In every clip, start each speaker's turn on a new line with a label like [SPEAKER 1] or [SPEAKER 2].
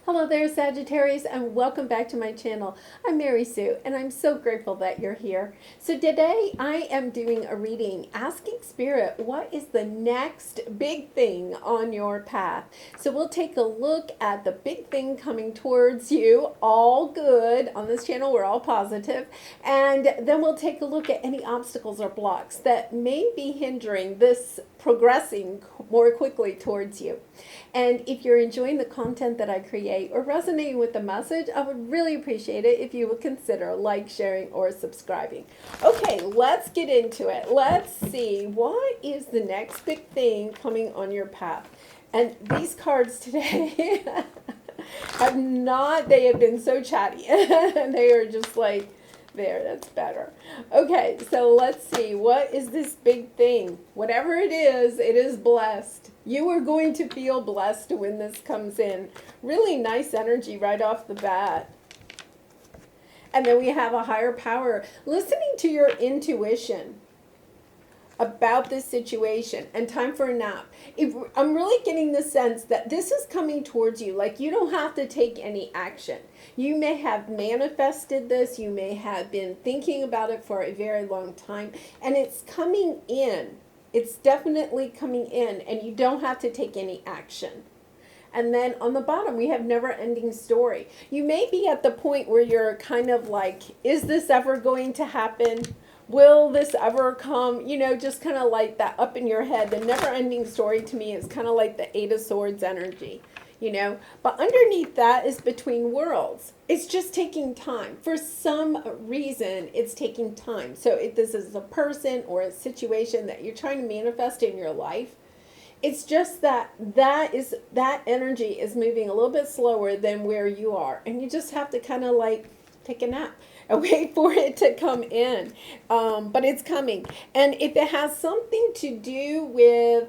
[SPEAKER 1] Hello there, Sagittarius, and welcome back to my channel. I'm Mary Sue, and I'm so grateful that you're here. So today I am doing a reading, asking Spirit, what is the next big thing on your path? So we'll take a look at the big thing coming towards you, all good. On this channel, we're all positive. And then we'll take a look at any obstacles or blocks that may be hindering this progressing more quickly towards you. And if you're enjoying the content that I create or resonating with the message, I would really appreciate it if you would consider like, sharing, or subscribing. Okay, let's get into it. Let's see, what is the next big thing coming on your path? And these cards today they have been so chatty. They are just like, there, that's better. Okay, so let's see. What is this big thing? Whatever it is blessed. You are going to feel blessed when this comes in. Really nice energy right off the bat. And then we have a higher power. Listening to your intuition about this situation and time for a nap. I'm really getting the sense that this is coming towards you. Like, you don't have to take any action. You may have manifested this. You may have been thinking about it for a very long time, and it's coming in. It's definitely coming in, and you don't have to take any action. And then on the bottom, we have never-ending story. You may be at the point where you're kind of like, is this ever going to happen? Will this ever come? You know, just kind of like that up in your head. The never-ending story to me is kind of like the Eight of Swords energy, you know. But underneath that is between worlds. It's just taking time. For some reason, it's taking time. So if this is a person or a situation that you're trying to manifest in your life, it's just that energy is moving a little bit slower than where you are. And you just have to kind of like take a nap and wait for it to come in. But it's coming. And if it has something to do with,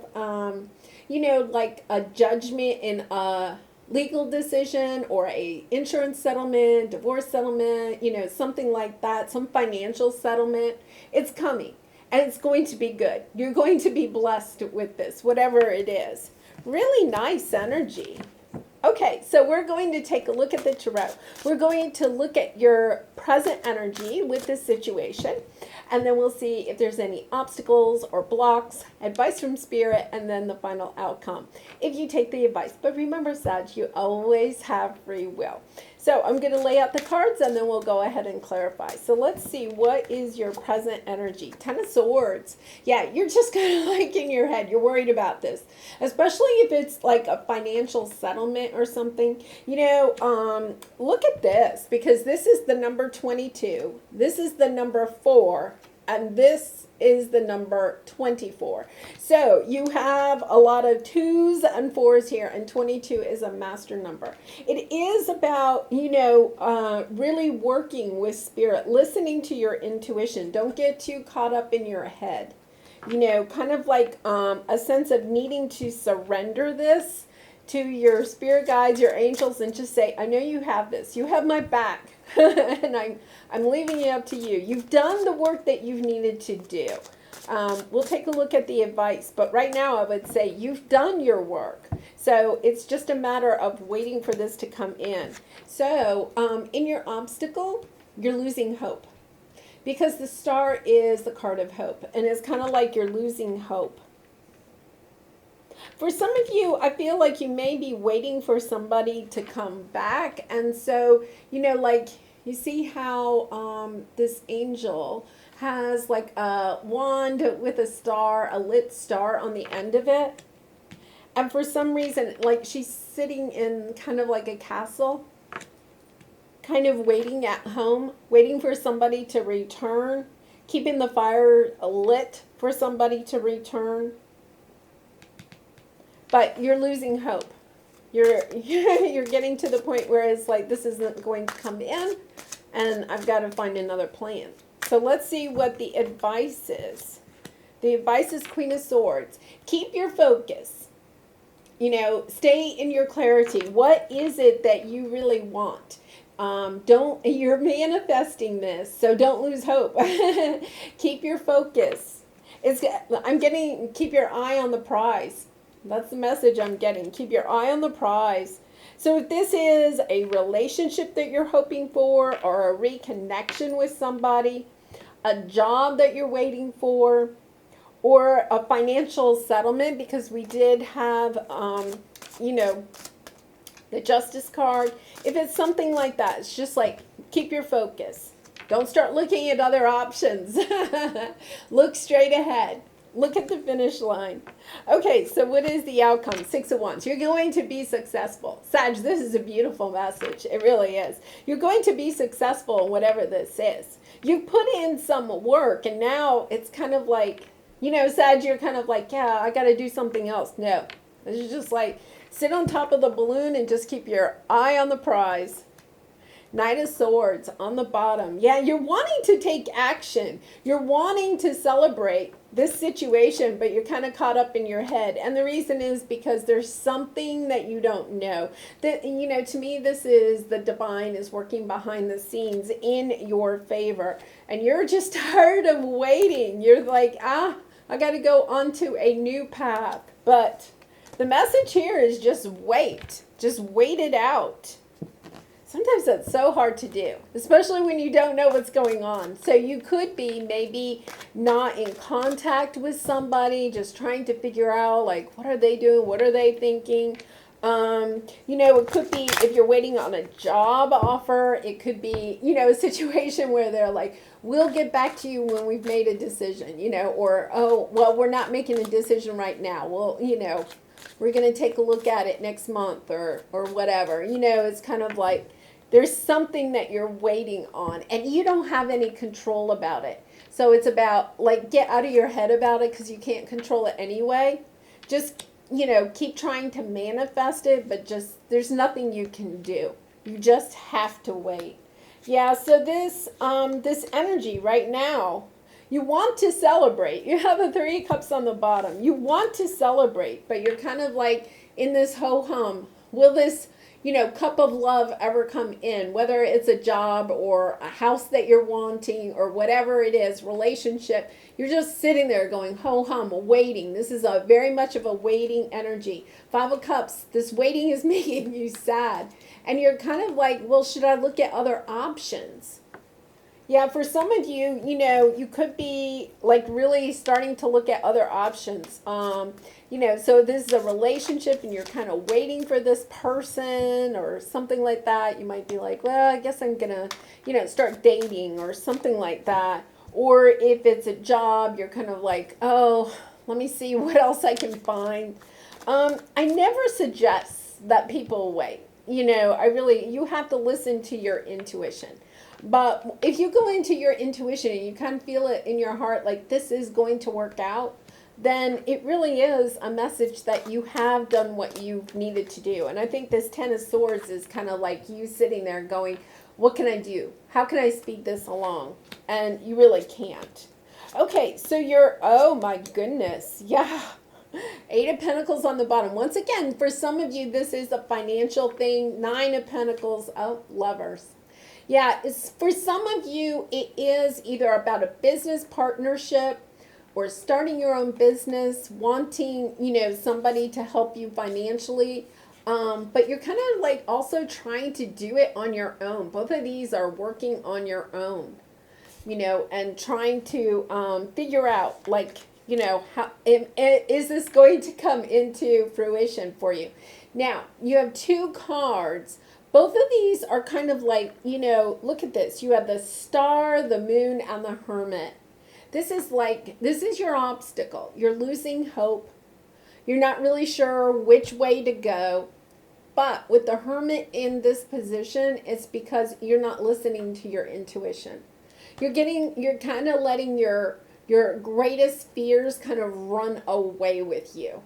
[SPEAKER 1] you know, like a judgment in a legal decision or a insurance settlement, divorce settlement, you know, something like that, some financial settlement, it's coming. And it's going to be good. You're going to be blessed with this, whatever it is. Really nice energy. Okay, so we're going to take a look at the tarot. We're going to look at your present energy with this situation, and then we'll see if there's any obstacles or blocks, advice from Spirit, and then the final outcome, if you take the advice. But remember, Sag, you always have free will. So I'm going to lay out the cards, and then we'll go ahead and clarify. So let's see, what is your present energy? Ten of Swords. Yeah, you're just kind of like in your head. You're worried about this, especially if it's like a financial settlement or something. You know, look at this, because this is the number 22. This is the number 4. And this is the number 24. So you have a lot of 2s and 4s here, and 22 is a master number. It is about, you know, really working with Spirit, listening to your intuition. Don't get too caught up in your head. You know, kind of like a sense of needing to surrender this to your spirit guides, your angels, and just say, I know you have this. You have my back. And I'm leaving it up to you. You've done the work that you've needed to do. We'll take a look at the advice. But right now, I would say you've done your work. So it's just a matter of waiting for this to come in. So in your obstacle, you're losing hope. Because the star is the card of hope. And it's kind of like you're losing hope. For some of you, I feel like you may be waiting for somebody to come back. And so, you know, like you see how this angel has like a wand with a star, a lit star on the end of it. And for some reason, like she's sitting in kind of like a castle, kind of waiting at home, waiting for somebody to return, keeping the fire lit for somebody to return. But you're losing hope. You're getting to the point where it's like, this isn't going to come in, and I've got to find another plan. So let's see what the advice is. The advice is Queen of Swords. Keep your focus. You know, stay in your clarity. What is it that you really want? You're manifesting this, so don't lose hope. Keep your focus. Keep your eye on the prize. That's the message I'm getting. Keep your eye on the prize. So if this is a relationship that you're hoping for, or a reconnection with somebody, a job that you're waiting for, or a financial settlement, because we did have, you know, the Justice card. If it's something like that, it's just like, keep your focus. Don't start looking at other options. Look straight ahead. Look at the finish line. Okay, so what is the outcome? 6 of Wands. You're going to be successful. Sag, this is a beautiful message. It really is. You're going to be successful in whatever this is. You put in some work, and now it's kind of like, you know, Sag, you're kind of like, yeah, I got to do something else. No. It's just like, sit on top of the balloon and just keep your eye on the prize. Knight of Swords on the bottom. Yeah, you're wanting to take action. You're wanting to celebrate this situation, but you're kind of caught up in your head. And the reason is because there's something that you don't know. That, you know, to me, this is the divine is working behind the scenes in your favor. And you're just tired of waiting. You're like, I got to go onto a new path. But the message here is just wait. Just wait it out. Sometimes that's so hard to do, especially when you don't know what's going on. So you could be maybe not in contact with somebody, just trying to figure out, like, what are they doing? What are they thinking? You know, it could be if you're waiting on a job offer, it could be, you know, a situation where they're like, we'll get back to you when we've made a decision, you know, or, oh, well, we're not making a decision right now. Well, you know, we're going to take a look at it next month or whatever. You know, it's kind of like, there's something that you're waiting on and you don't have any control about it. So it's about, like, get out of your head about it because you can't control it anyway. Just, you know, keep trying to manifest it, but just, there's nothing you can do. You just have to wait. Yeah, so this energy right now, you want to celebrate. You have the 3 of Cups on the bottom. You want to celebrate, but you're kind of like in this ho-hum. Will this, you know, cup of love ever come in, whether it's a job or a house that you're wanting or whatever it is, relationship, you're just sitting there going ho-hum, waiting. This is a very much of a waiting energy. 5 of Cups, this waiting is making you sad. And you're kind of like, well, should I look at other options? Yeah, for some of you, you know, you could be like really starting to look at other options. You know, so this is a relationship and you're kind of waiting for this person or something like that. You might be like, well, I guess I'm going to, you know, start dating or something like that. Or if it's a job, you're kind of like, oh, let me see what else I can find. I never suggest that people wait. You know, you have to listen to your intuition. But if you go into your intuition and you kind of feel it in your heart, like this is going to work out, then it really is a message that you have done what you needed to do. And I think this 10 of Swords is kind of like you sitting there going, what can I do? How can I speed this along? And you really can't. Okay, so oh my goodness. Yeah. 8 of Pentacles on the bottom. Once again, for some of you, this is a financial thing. 9 of Pentacles. Oh, Lovers. Yeah, for some of you, it is either about a business partnership or starting your own business, wanting, you know, somebody to help you financially. But you're kind of like also trying to do it on your own. Both of these are working on your own, you know, and trying to figure out, like, you know, how is this going to come into fruition for you? Now, you have 2 cards. Both of these are kind of like, you know, look at this. You have the Star, the Moon, and the Hermit. This is your obstacle. You're losing hope. You're not really sure which way to go. But with the Hermit in this position, it's because you're not listening to your intuition. You're kind of letting your greatest fears kind of run away with you.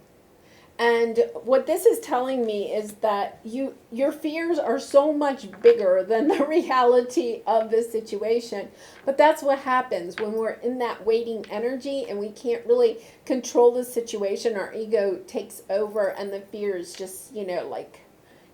[SPEAKER 1] And what this is telling me is that your fears are so much bigger than the reality of this situation. But that's what happens when we're in that waiting energy and we can't really control the situation. Our ego takes over and the fears just, you know, like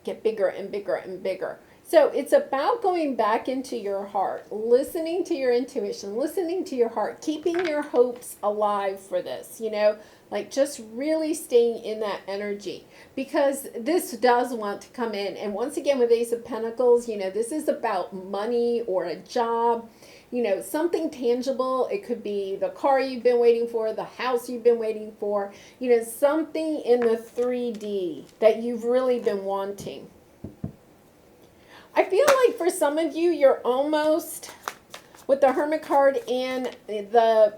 [SPEAKER 1] get bigger and bigger and bigger. So it's about going back into your heart, listening to your intuition, listening to your heart, keeping your hopes alive for this, you know. Like just really staying in that energy, because this does want to come in. And once again, with Ace of Pentacles, this is about money or a job, something tangible. It could be the car you've been waiting for, the house you've been waiting for, something in the 3D that you've really been wanting. I feel like for some of you, you're almost, with the Hermit card and the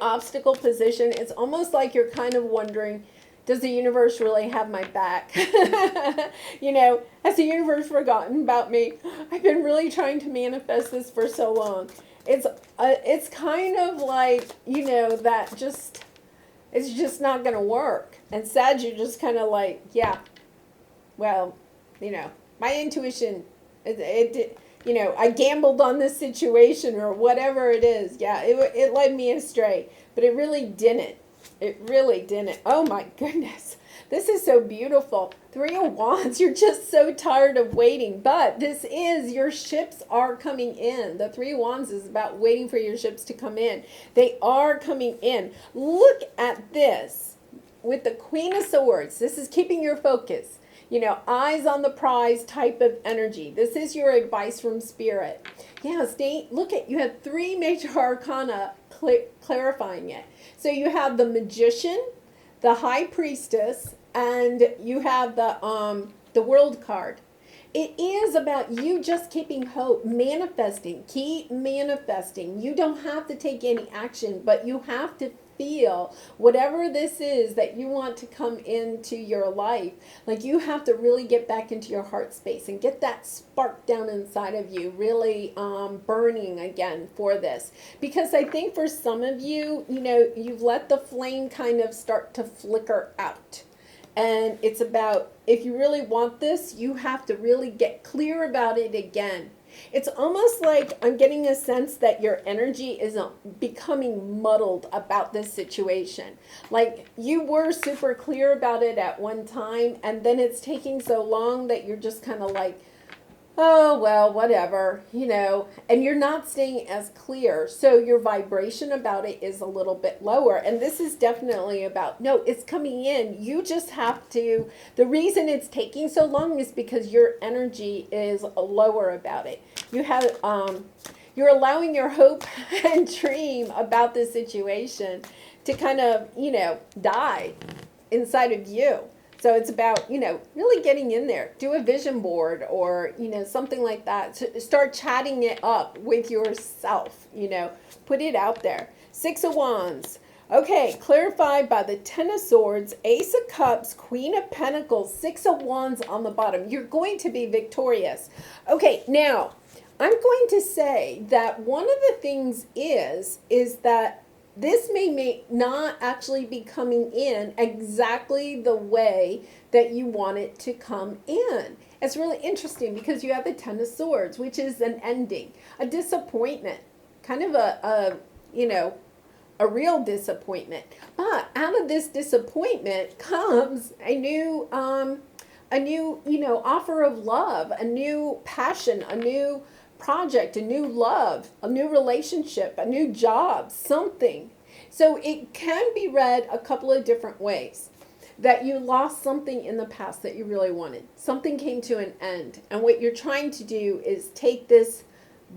[SPEAKER 1] obstacle position, it's almost like you're kind of wondering, does the universe really have my back? Has the universe forgotten about me? I've been really trying to manifest this for so long. It's kind of like, that just, it's just not going to work. And Sag, you're just kind of like, yeah, well, my intuition, I gambled on this situation or whatever it is. Yeah, it led me astray, but it really didn't. It really didn't. Oh my goodness. This is so beautiful. 3 of Wands. You're just so tired of waiting, but this is, your ships are coming in. The 3 of Wands is about waiting for your ships to come in. They are coming in. Look at this with the Queen of Swords. This is keeping your focus. Eyes on the prize type of energy. This is your advice from Spirit. Yeah, look at, you have 3 major arcana clarifying it. So you have the Magician, the High Priestess, and you have the World card. It is about you just keeping hope, manifesting. Keep manifesting. You don't have to take any action, but you have to feel whatever this is that you want to come into your life. Like, you have to really get back into your heart space and get that spark down inside of you really burning again for this. Because I think for some of you, you've let the flame kind of start to flicker out. And it's about, if you really want this, you have to really get clear about it again. It's almost like I'm getting a sense that your energy is becoming muddled about this situation. Like, you were super clear about it at one time, and then it's taking so long that you're just kind of like, oh, well, whatever, and you're not staying as clear. So your vibration about it is a little bit lower. And this is definitely about, no, it's coming in. You just have to, the reason it's taking so long is because your energy is lower about it. You have, you're allowing your hope and dream about this situation to kind of, die inside of you. So it's about, really getting in there. Do a vision board or, something like that. Start chatting it up with yourself, put it out there. 6 of Wands. Okay, clarified by the 10 of Swords, Ace of Cups, Queen of Pentacles, 6 of Wands on the bottom. You're going to be victorious. Okay, now, I'm going to say that one of the things is that this may not actually be coming in exactly the way that you want it to come in. It's really interesting because you have the 10 of Swords, which is an ending, a disappointment, kind of a real disappointment. But out of this disappointment comes a new offer of love, a new passion, a new project, a new love, a new relationship, a new job, something. So it can be read a couple of different ways. That you lost something in the past that you really wanted. Something came to an end. And what you're trying to do is take this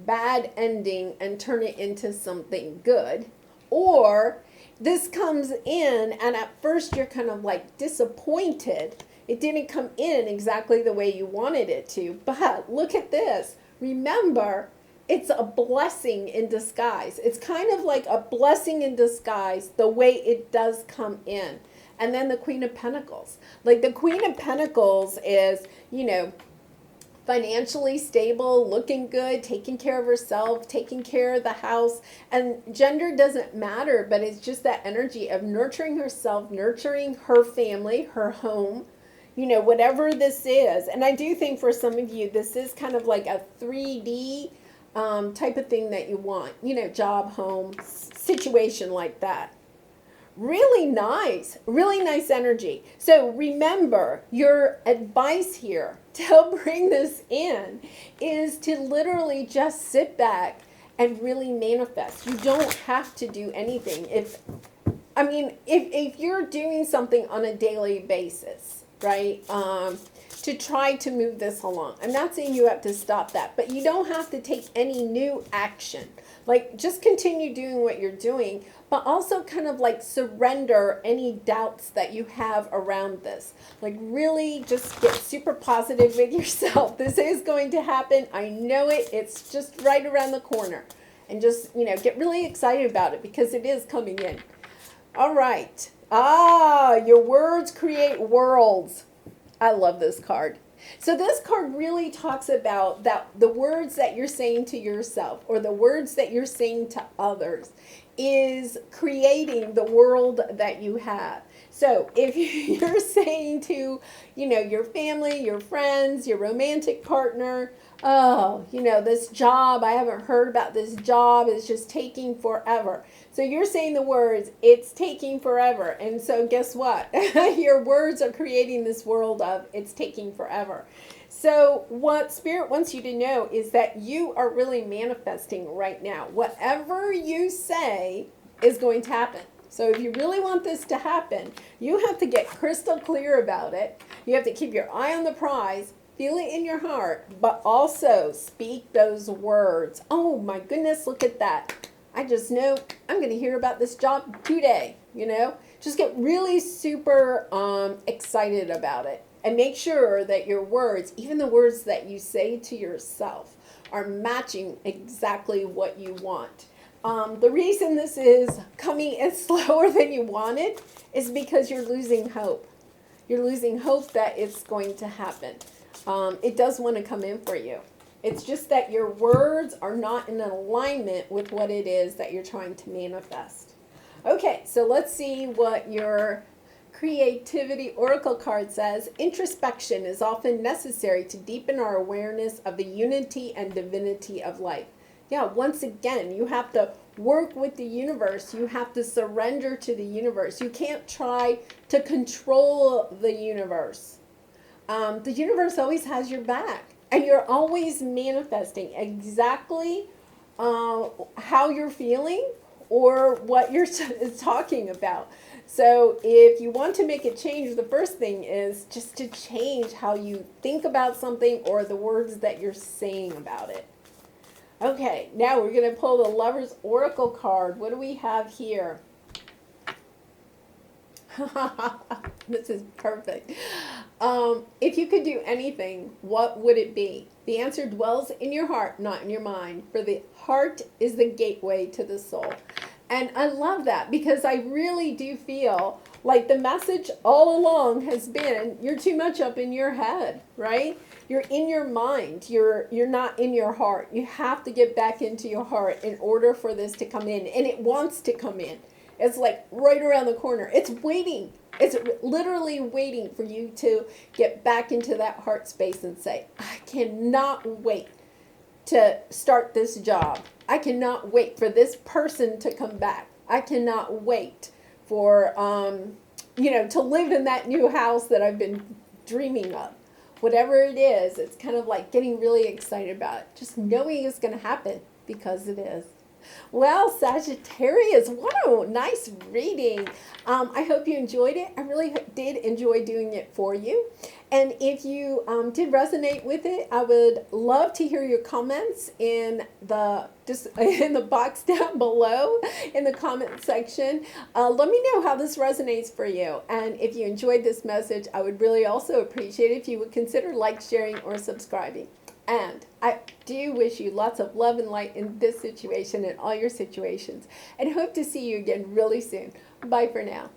[SPEAKER 1] bad ending and turn it into something good. Or this comes in and at first you're kind of like disappointed. It didn't come in exactly the way you wanted it to. But look at this. Remember, it's a blessing in disguise. It's kind of like a blessing in disguise the way it does come in. And then the Queen of Pentacles. Like the Queen of Pentacles is, financially stable, looking good, taking care of herself, taking care of the house. And gender doesn't matter, but it's just that energy of nurturing herself, nurturing her family, her home. Whatever this is. And I do think for some of you, this is kind of like a 3D type of thing that you want. Job, home, situation like that. Really nice energy. So remember, your advice here to help bring this in is to literally just sit back and really manifest. You don't have to do anything. I mean, if you're doing something on a daily basis, right, to try to move this along, I'm not saying you have to stop that, but you don't have to take any new action. Like, just continue doing what you're doing, but also kind of like surrender any doubts that you have around this. Like, really just get super positive with yourself. This is going to happen. I know it. It's just right around the corner. And just, get really excited about it because it is coming in. All right. Your words create worlds. I love this card. So this card really talks about that the words that you're saying to yourself or the words that you're saying to others is creating the world that you have. So if you're saying to, your family, your friends, your romantic partner, oh, this job, I haven't heard about this job, it's just taking forever. So you're saying the words, it's taking forever. And so guess what? Your words are creating this world of it's taking forever. So what Spirit wants you to know is that you are really manifesting right now. Whatever you say is going to happen. So if you really want this to happen, you have to get crystal clear about it. You have to keep your eye on the prize, feel it in your heart, but also speak those words. Oh my goodness, look at that. I just know I'm going to hear about this job today, Just get really super excited about it. And make sure that your words, even the words that you say to yourself, are matching exactly what you want. The reason this is coming in slower than you wanted is because you're losing hope. You're losing hope that it's going to happen. It does want to come in for you. It's just that your words are not in alignment with what it is that you're trying to manifest. Okay, so let's see what your Creativity Oracle card says. Introspection is often necessary to deepen our awareness of the unity and divinity of life. Yeah, once again, you have to work with the universe. You have to surrender to the universe. You can't try to control the universe. The universe always has your back. And you're always manifesting exactly how you're feeling or what you're talking about. So if you want to make a change, the first thing is just to change how you think about something or the words that you're saying about it. Okay, now we're going to pull the Lover's Oracle card. What do we have here? This is perfect. If you could do anything, what would it be? The answer dwells in your heart, not in your mind. For the heart is the gateway to the soul. And I love that because I really do feel like the message all along has been you're too much up in your head, right? You're in your mind. You're not in your heart. You have to get back into your heart in order for this to come in. And it wants to come in. It's like right around the corner. It's waiting. It's literally waiting for you to get back into that heart space and say, I cannot wait to start this job. I cannot wait for this person to come back. I cannot wait for, to live in that new house that I've been dreaming of. Whatever it is, it's kind of like getting really excited about it. Just knowing it's going to happen because it is. Well, Sagittarius, what a nice reading. I hope you enjoyed it. I really did enjoy doing it for you. And if you did resonate with it, I would love to hear your comments in the box down below in the comment section. Let me know how this resonates for you. And if you enjoyed this message, I would really also appreciate it if you would consider sharing, or subscribing. And I do wish you lots of love and light in this situation and all your situations. And hope to see you again really soon. Bye for now.